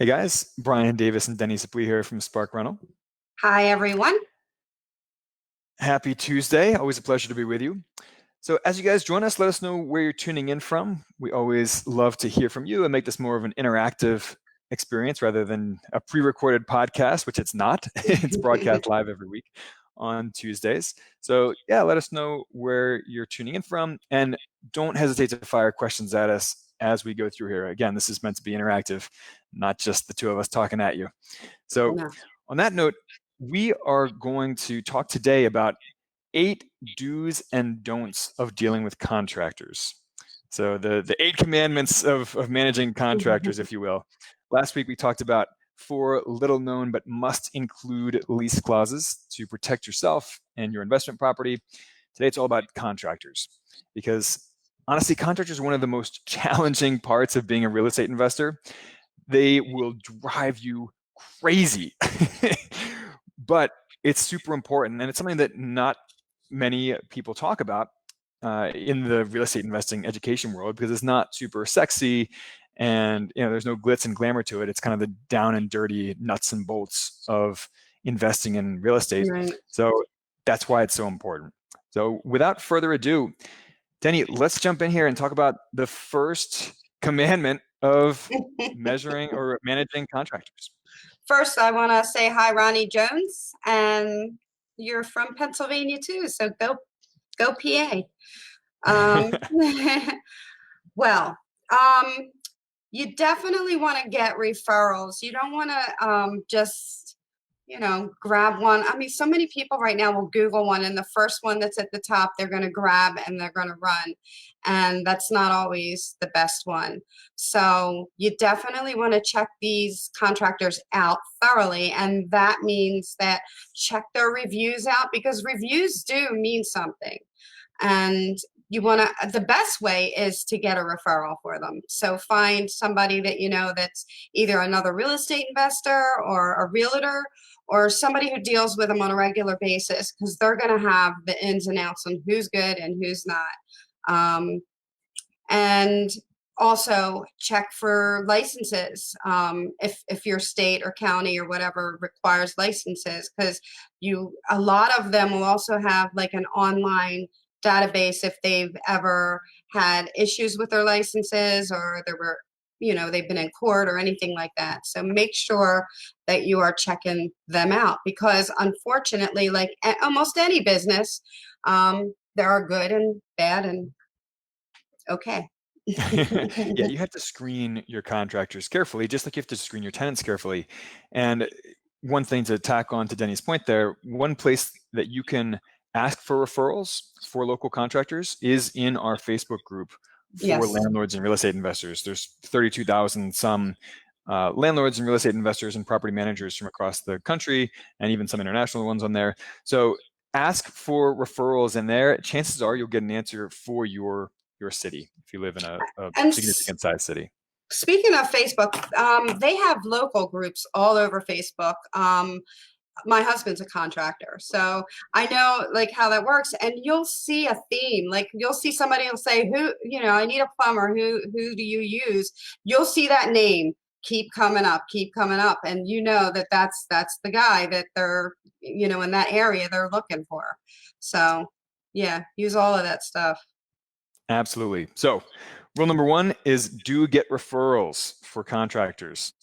Hey guys, Brian Davis and Deni Brian here from Spark Rental. Hi, everyone. Happy Tuesday. Always a pleasure to be with you. So as you guys join us, let us know where you're tuning in from. We always love to hear from you and make this more of an interactive experience rather than a pre-recorded podcast, which it's not. It's broadcast live every week on Tuesdays. So yeah, let us know where you're tuning in from, and don't hesitate to fire questions at us as we go through here. Again, this is meant to be interactive, not just the two of us talking at you. So No. on that note, we are going to talk today about 8 do's and don'ts of dealing with contractors. So the 8 commandments of managing contractors, if you will. Last week we talked about 4 little known but must include lease clauses to protect yourself and your investment property. Today it's all about contractors, because honestly, contractors are one of the most challenging parts of being a real estate investor. They will drive you crazy, but it's super important, and it's something that not many people talk about in the real estate investing education world, because it's not super sexy, and there's no glitz and glamour to it. It's kind of the down and dirty nuts and bolts of investing in real estate. Right. So that's why it's so important. So without further ado, Deni, let's jump in here and talk about the first commandment of measuring or managing contractors. First, I want to say hi, Ronnie Jones, and you're from Pennsylvania too, so go PA. Well, you definitely want to get referrals. You don't want to just grab one. I mean, so many people right now will Google one, and the first one that's at the top, they're going to grab and they're going to run. And that's not always the best one. So you definitely want to check these contractors out thoroughly. And that means that check their reviews out, because reviews do mean something. And the best way is to get a referral for them. So find somebody that that's either another real estate investor or a realtor, or somebody who deals with them on a regular basis, because they're going to have the ins and outs on who's good and who's not. And also check for licenses, if your state or county or whatever requires licenses, because a lot of them will also have like an online database if they've ever had issues with their licenses, or they've been in court or anything like that. So make sure that you are checking them out, because unfortunately, like almost any business, there are good and bad and okay. Yeah, you have to screen your contractors carefully, just like you have to screen your tenants carefully. And one thing to tack on to Deni's point there, one place that you can ask for referrals for local contractors is in our Facebook group for Yes. landlords and real estate investors. There's 32,000 some landlords and real estate investors and property managers from across the country, and even some international ones on there. So ask for referrals in there. Chances are you'll get an answer for your city if you live in a significant size city. Speaking of Facebook, they have local groups all over Facebook. My husband's a contractor, so I know like how that works, and you'll see a theme. Like you'll see somebody will say, I need a plumber. Who do you use? You'll see that name keep coming up, and that's the guy that they're in that area they're looking for. So yeah, use all of that stuff. Absolutely. So rule number 1 is do get referrals for contractors,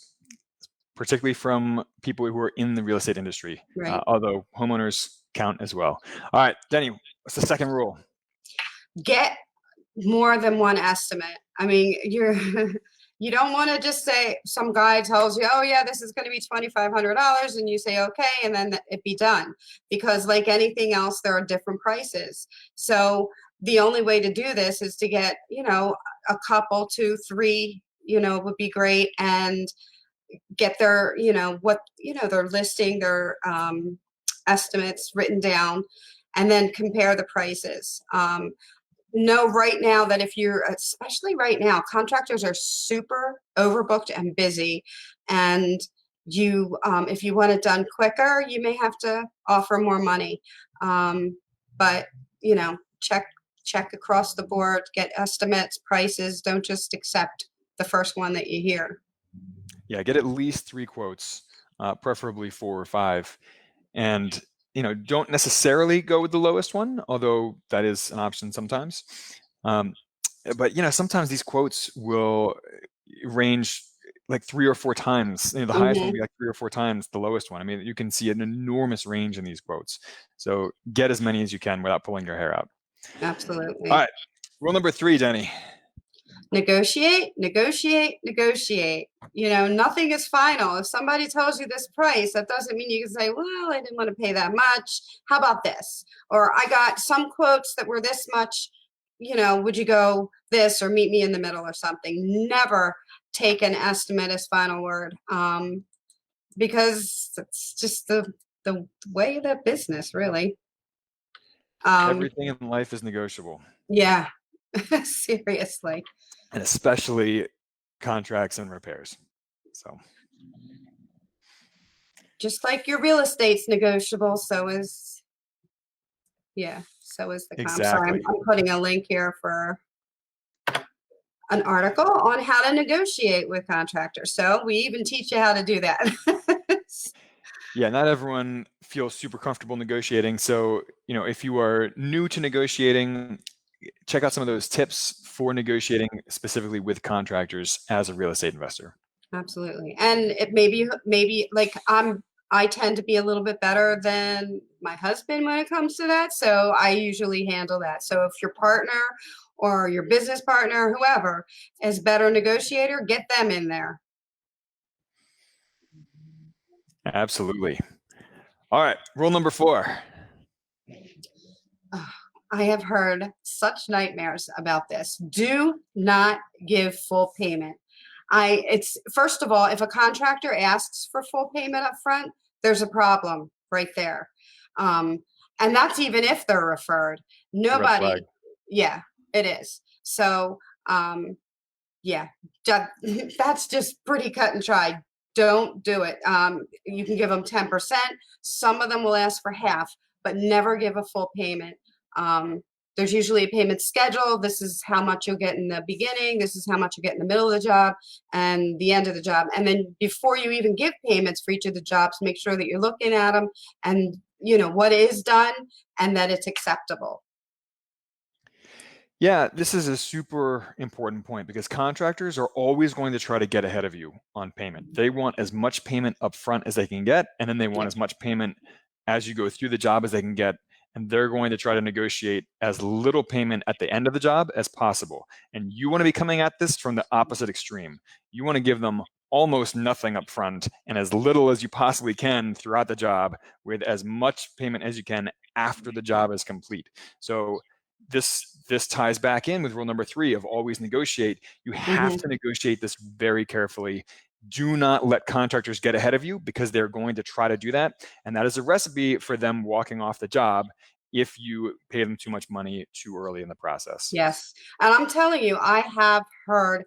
particularly from people who are in the real estate industry, Right. Although homeowners count as well. All right, Deni, what's the second rule? Get more than one estimate. I mean, you don't want to just say some guy tells you, oh yeah, this is going to be $2,500, and you say okay, and then it be done, because like anything else, there are different prices. So the only way to do this is to get a couple, 2, 3, would be great, and get their their listing, their estimates written down, and then compare the prices. Know right now that especially right now, contractors are super overbooked and busy, and if you want it done quicker, you may have to offer more money. But check across the board, get estimates, prices. Don't just accept the first one that you hear. Yeah, get at least 3 quotes, preferably 4 or 5. And, don't necessarily go with the lowest one, although that is an option sometimes. But, sometimes these quotes will range like 3 or 4 times. The highest one will Mhm. be like 3 or 4 times the lowest one. I mean, you can see an enormous range in these quotes. So get as many as you can without pulling your hair out. All Absolutely. right. Rule number 3, Deni. Negotiate, negotiate, negotiate. Nothing is final. If somebody tells you this price, that doesn't mean you can say, well, I didn't want to pay that much. How about this? Or I got some quotes that were this much, would you go this or meet me in the middle or something? Never take an estimate as final word, because it's just the way of that business, really. Everything in life is negotiable, Yeah, seriously. and especially contracts and repairs. So Just like your real estate's negotiable, so is the comp. Sorry, exactly. I'm putting a link here for an article on how to negotiate with contractors. So we even teach you how to do that. Yeah, not everyone feels super comfortable negotiating. So, if you are new to negotiating, check out some of those tips for negotiating specifically with contractors as a real estate investor. Absolutely. And it maybe like I tend to be a little bit better than my husband when it comes to that. So I usually handle that. So if your partner or your business partner, whoever is better negotiator, get them in there. Absolutely. All right, rule number 4. I have heard such nightmares about this. Do not give full payment. It's first of all, if a contractor asks for full payment up front, there's a problem right there. Um, and that's even if they're referred. It's a red flag. Nobody, yeah, it is. So, yeah, that's just pretty cut and dry. Don't do it. You can give them 10%. Some of them will ask for half, but never give a full payment. Um, there's usually a payment schedule. This is how much you'll get in the beginning. This is how much you get in the middle of the job and the end of the job. And then before you even give payments for each of the jobs, make sure that you're looking at them and what is done and that it's acceptable. Yeah, this is a super important point because contractors are always going to try to get ahead of you on payment. They want as much payment up front as they can get, and then they want Yep. as much payment as you go through the job as they can get. And they're going to try to negotiate as little payment at the end of the job as possible. And you want to be coming at this from the opposite extreme. You want to give them almost nothing up front and as little as you possibly can throughout the job with as much payment as you can after the job is complete. So this ties back in with rule number 3 of always negotiate. You have to negotiate this very carefully. Do not let contractors get ahead of you because they're going to try to do that. And that is a recipe for them walking off the job if you pay them too much money too early in the process. Yes. And I'm telling you, I have heard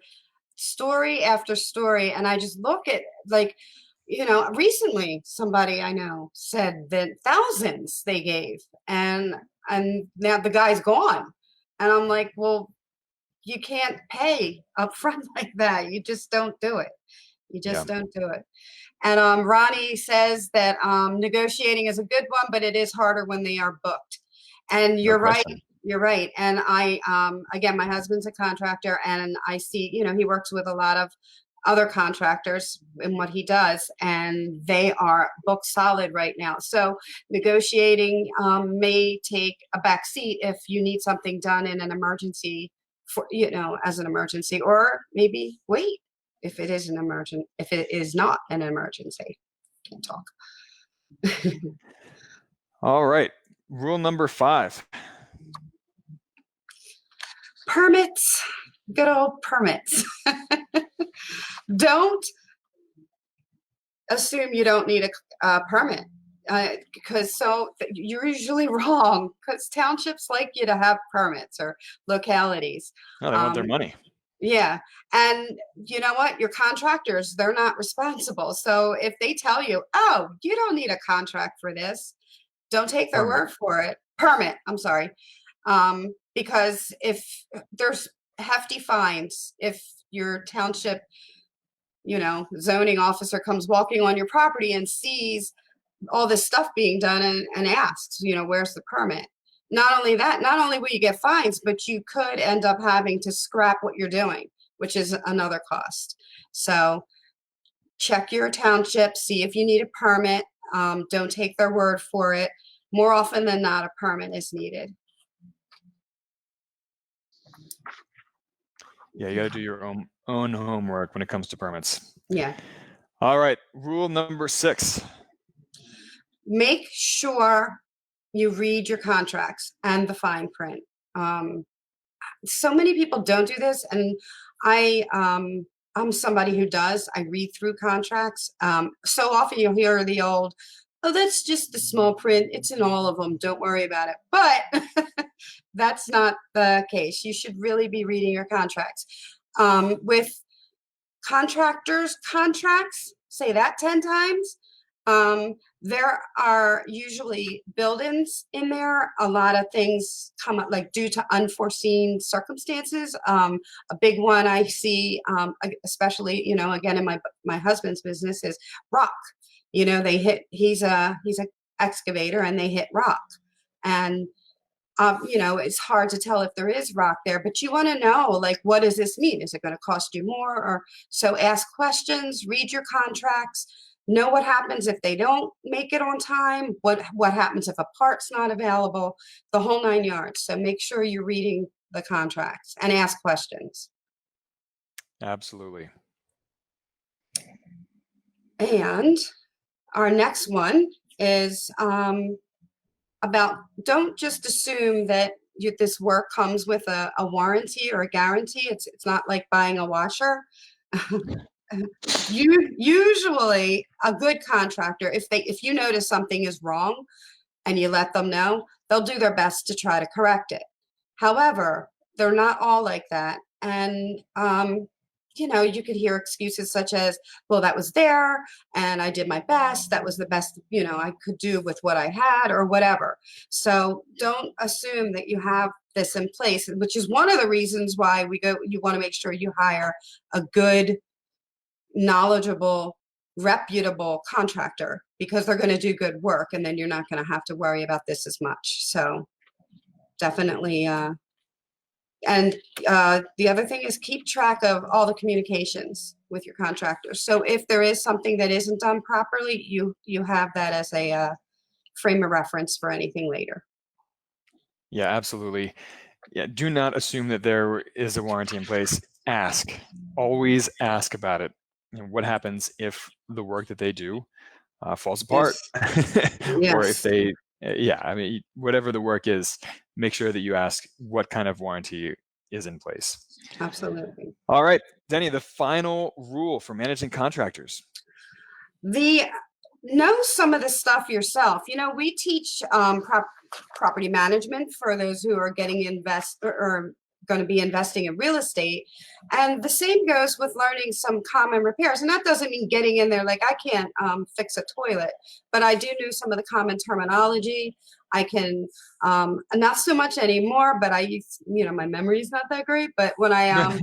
story after story, and I just look at recently somebody I know said that thousands they gave, and now the guy's gone. And I'm like, well, you can't pay up front like that. You just don't do it. You Yeah, just don't do it. And Ronnie says that negotiating is a good one, but it is harder when they are booked. And no you're right. question. You're right. And again, my husband's a contractor, and I see, he works with a lot of other contractors in what he does, and they are booked solid right now. So negotiating may take a back seat if you need something done in an emergency, as an emergency, or maybe wait if it is if it is not an emergency. Can't talk. All right. Rule number 5. Permits, good old permits. Don't assume you don't need a permit, because you're usually wrong, because townships like you to have permits, or localities. No, they want their Um, money. Yeah. And you know what? Your contractors, they're not responsible. So if they tell you, oh, you don't need a contract for this, don't take their Permit. word for it. I'm sorry. Because if there's hefty fines, if your township zoning officer comes walking on your property and sees all this stuff being done and asks, where's the permit? Not only that, not only will you get fines, but you could end up having to scrap what you're doing, which is another cost. So check your township, see if you need a permit. Don't take their word for it. More often than not, a permit is needed. Yeah, you got to do your own homework when it comes to permits. Yeah. All right, rule number 6. Make sure you read your contracts and the fine print. So many people don't do this, and I'm somebody who does. I read through contracts. So often you'll hear the old, "Oh, that's just the small print. It's in all of them. Don't worry about it." But that's not the case. You should really be reading your contracts. With contractors' contracts, say that 10 times. There are usually build-ins in there. A lot of things come up like due to unforeseen circumstances. A big one I see, especially, again, in my husband's business is rock. He's a excavator and they hit rock. And it's hard to tell if there is rock there, but you want to know, like, what does this mean? Is it going to cost you more? Or so ask questions, read your contracts, know what happens if they don't make it on time, what happens if a part's not available, the whole 9 yards. So make sure you're reading the contracts and ask questions. Absolutely. And our next one is about, don't just assume that this work comes with a warranty or a guarantee. It's not like buying a washer. Usually a good contractor, if you notice something is wrong and you let them know, they'll do their best to try to correct it. However, they're not all like that. And you could hear excuses such as, well, that was there and I did my best. That was the best, I could do with what I had or whatever. So don't assume that you have this in place, which is one of the reasons why you want to make sure you hire a good, knowledgeable, reputable contractor, because they're going to do good work and then you're not going to have to worry about this as much. So definitely, and the other thing is keep track of all the communications with your contractors. So if there is something that isn't done properly, you have that as a frame of reference for anything later. Yeah, absolutely. Yeah, do not assume that there is a warranty in place. Ask. Always ask about it. What happens if the work that they do falls apart? Yes. Or if they, whatever the work is, make sure that you ask what kind of warranty is in place. Absolutely. All right, Deni, the final rule for managing contractors. Know some of the stuff yourself. We teach property management for those who are getting or going to be investing in real estate. And the same goes with learning some common repairs. And that doesn't mean getting in there like I can't fix a toilet, but I do know some of the common terminology. I can, not so much anymore, but I used, my memory is not that great. But when I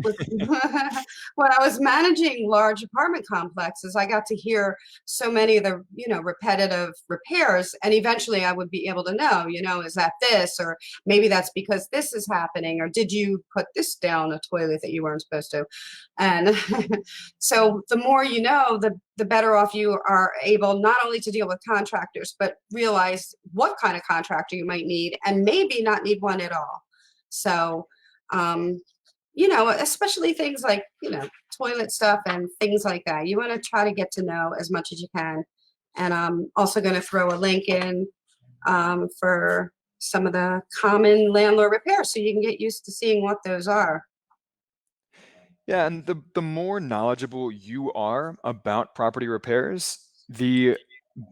when I was managing large apartment complexes, I got to hear so many of the, repetitive repairs. And eventually I would be able to know, is that this, or maybe that's because this is happening, or did you put this down a toilet that you weren't supposed to? And so the more you know, the better off you are able not only to deal with contractors, but realize what kind of contractor you might need and maybe not need one at all. So, especially things like, toilet stuff and things like that. You want to try to get to know as much as you can. And I'm also going to throw a link in for some of the common landlord repairs so you can get used to seeing what those are. Yeah, and the more knowledgeable you are about property repairs, the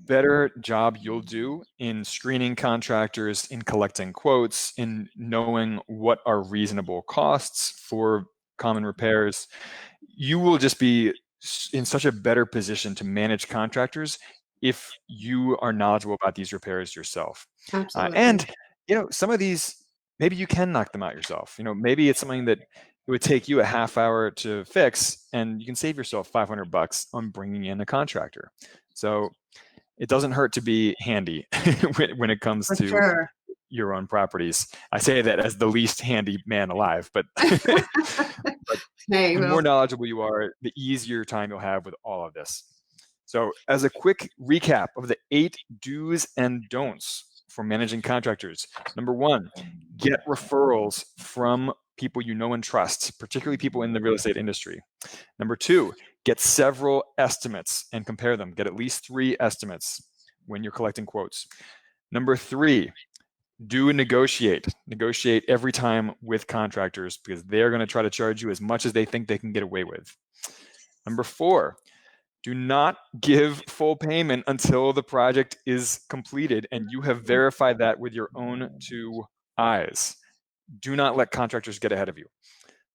better job you'll do in screening contractors, in collecting quotes, in knowing what are reasonable costs for common repairs. You will just be in such a better position to manage contractors if you are knowledgeable about these repairs yourself. Absolutely. And some of these, maybe you can knock them out yourself. Maybe it's something that it would take you a half hour to fix, and you can save yourself $500 on bringing in a contractor. So it doesn't hurt to be handy when it comes For to sure. your own properties. I say that as the least handy man alive, but, but Hey, the well, more knowledgeable you are, the easier time you'll have with all of this. So as a quick recap of the 8 do's and don'ts for managing contractors. Number 1, get referrals from people you know and trust, particularly people in the real estate industry. Number 2, get several estimates and compare them. Get at least 3 estimates when you're collecting quotes. Number 3, do negotiate. Negotiate every time with contractors because they're going to try to charge you as much as they think they can get away with. Number 4, do not give full payment until the project is completed and you have verified that with your own 2 eyes. Do not let contractors get ahead of you.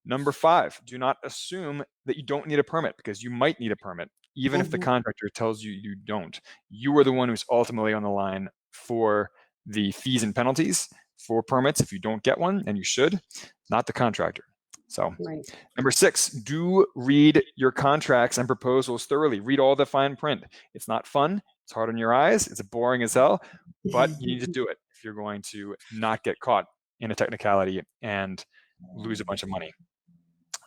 Number 5, do not assume that you don't need a permit because you might need a permit, even if the contractor tells you you don't. You are the one who's ultimately on the line for the fees and penalties for permits if you don't get one, and you should, not the contractor. So, right. Number 6, do read your contracts and proposals thoroughly. Read all the fine print. It's not fun. It's hard on your eyes. It's boring as hell, but you need to do it if you're going to not get caught in a technicality and lose a bunch of money.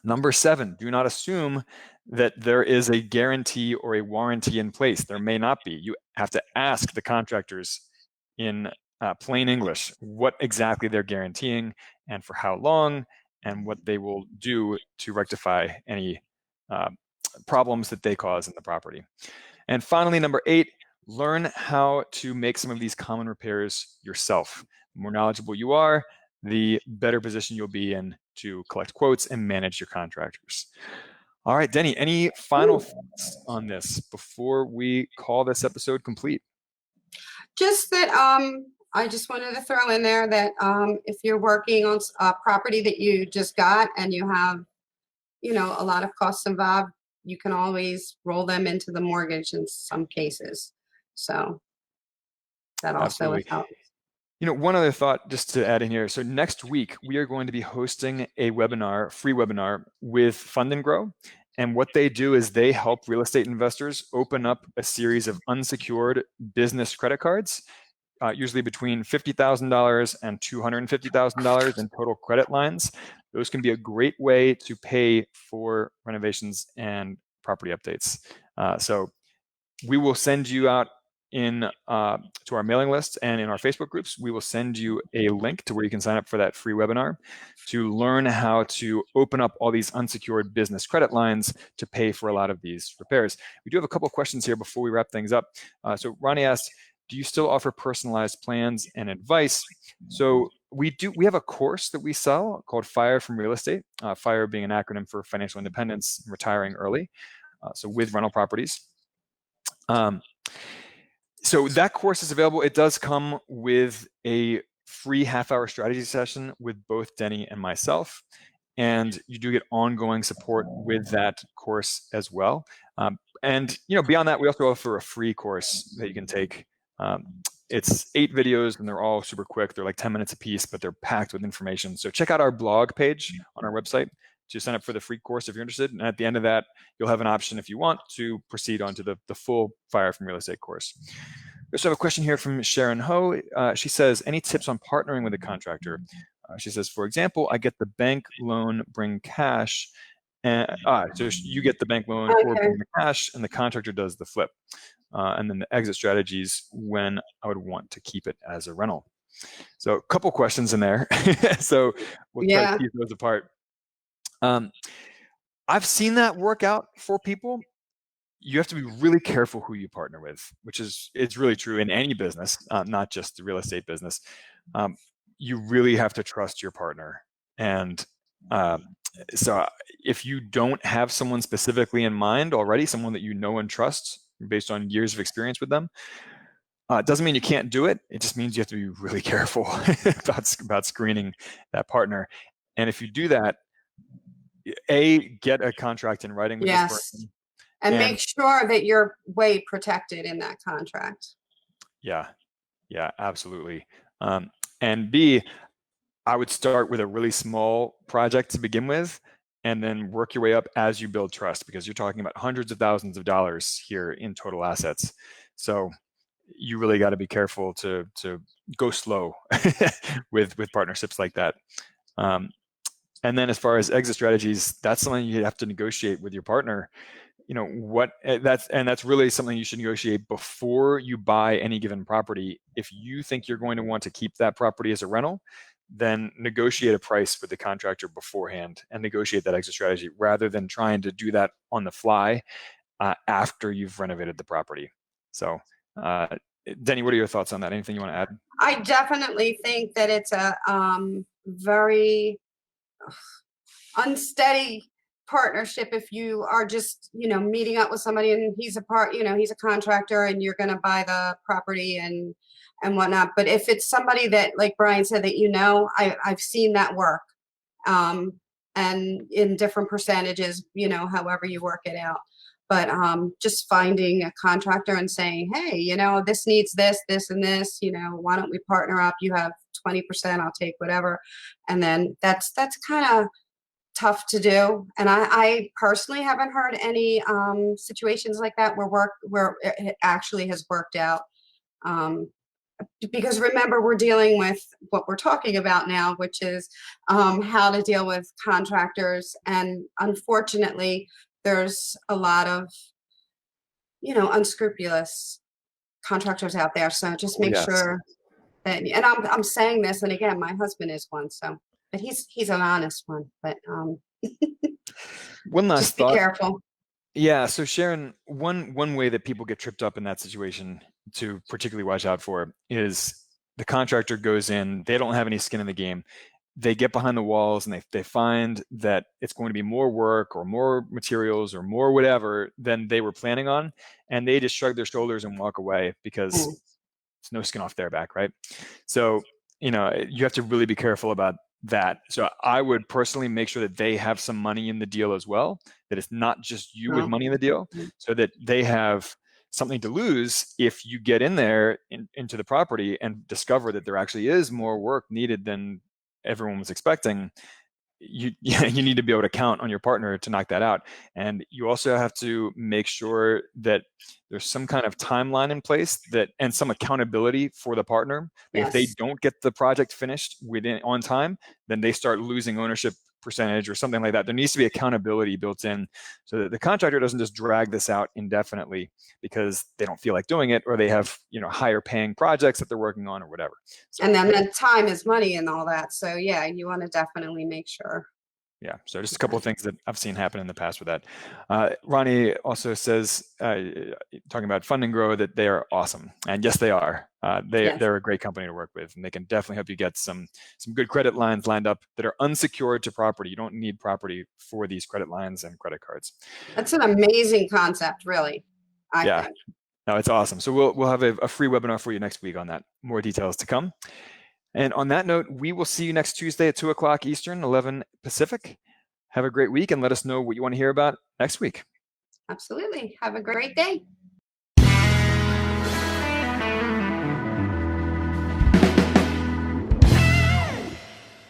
Number 7, do not assume that there is a guarantee or a warranty in place. There may not be. You have to ask the contractors in plain English what exactly they're guaranteeing and for how long and what they will do to rectify any problems that they cause in the property. And finally, number 8, learn how to make some of these common repairs yourself. The more knowledgeable you are, the better position you'll be in to collect quotes and manage your contractors. All right, Deni, any final thoughts on this before we call this episode complete? Just that I just wanted to throw in there that if you're working on a property that you just got and you have, a lot of costs involved, you can always roll them into the mortgage in some cases. So that also Absolutely. helps. One other thought just to add in here. So next week, we are going to be hosting a webinar, free webinar with Fund and Grow. And what they do is they help real estate investors open up a series of unsecured business credit cards, usually between $50,000 and $250,000 in total credit lines. Those can be a great way to pay for renovations and property updates. So we will send you out to our mailing list and in our Facebook groups. We will send you a link to where you can sign up for that free webinar to learn how to open up all these unsecured business credit lines to pay for a lot of these repairs. We do have a couple of questions here before we wrap things up. So Ronnie asked, do you still offer personalized plans and advice? So we do. We have a course that we sell called FIRE from Real Estate, FIRE being an acronym for financial independence and retiring early. So with rental properties. So that course is available. It does come with a free half-hour strategy session with both Deni and myself. And you do get ongoing support with that course as well. And beyond that, we also offer a free course that you can take. It's 8 videos and they're all super quick. They're like 10 minutes a piece, but they're packed with information. So check out our blog page on our website to sign up for the free course if you're interested. And at the end of that, you'll have an option if you want to proceed on to the full FIRE from Real Estate course. We also have a question here from Sharon Ho. She says, any tips on partnering with a contractor? She says, for example, I get the bank loan, bring cash. So you get the bank loan or bring the cash and the contractor does the flip. And then the exit strategies when I would want to keep it as a rental. So a couple questions in there. So we'll try to keep those apart. I've seen that work out for people. You have to be really careful who you partner with, it's really true in any business, not just the real estate business. You really have to trust your partner. And so if you don't have someone specifically in mind already, someone that you know and trust based on years of experience with them, it doesn't mean you can't do it. It just means you have to be really careful about screening that partner. And if you do that, get a contract in writing with this person. And make sure that you're way protected in that contract. Yeah, absolutely. And B, I would start with a really small project to begin with and then work your way up as you build trust, because you're talking about hundreds of thousands of dollars here in total assets. So you really got to be careful to go slow with partnerships like that. And then as far as exit strategies, that's something you have to negotiate with your partner. That's really something you should negotiate before you buy any given property. If you think you're going to want to keep that property as a rental, then negotiate a price with the contractor beforehand and negotiate that exit strategy, rather than trying to do that on the fly after you've renovated the property. So, Deni, what are your thoughts on that? Anything you want to add? I definitely think that it's a very unsteady partnership if you are just, meeting up with somebody and he's he's a contractor and you're going to buy the property and whatnot. But if it's somebody that, like Brian said, that I've seen that work, and in different percentages, however you work it out. But just finding a contractor and saying, hey, this needs this, and this, why don't we partner up? You have 20%, I'll take whatever. And then that's kind of tough to do. And I personally haven't heard any situations like that where it actually has worked out. Because remember, we're dealing with what we're talking about now, which is how to deal with contractors. And unfortunately, there's a lot of, unscrupulous contractors out there. So just make sure that, and I'm saying this, and again, my husband is one, so, but he's an honest one, but one last just thought. Be careful. Yeah. So Sharon, one way that people get tripped up in that situation to particularly watch out for is the contractor goes in, they don't have any skin in the game. They get behind the walls and they find that it's going to be more work or more materials or more whatever than they were planning on. And they just shrug their shoulders and walk away because it's no skin off their back, right? So, you have to really be careful about that. So I would personally make sure that they have some money in the deal as well, that it's not just you with money in the deal, so that they have something to lose if you get in there into the property and discover that there actually is more work needed than everyone was expecting. You need to be able to count on your partner to knock that out. And you also have to make sure that there's some kind of timeline in place and some accountability for the partner. If they don't get the project finished on time, then they start losing ownership percentage or something like that. There needs to be accountability built in so that the contractor doesn't just drag this out indefinitely because they don't feel like doing it, or they have higher paying projects that they're working on or whatever. So, and then time is money and all that. So yeah, you want to definitely make sure. Yeah, so just a couple of things that I've seen happen in the past with that. Ronnie also says, talking about Fund and Grow, that they are awesome, and yes, they are. They're a great company to work with, and they can definitely help you get some good credit lines lined up that are unsecured to property. You don't need property for these credit lines and credit cards. That's an amazing concept, really. I think. No, it's awesome. So we'll have a free webinar for you next week on that. More details to come. And on that note, we will see you next Tuesday at 2:00 Eastern, 11 Pacific. Have a great week, and let us know what you want to hear about next week. Absolutely. Have a great day.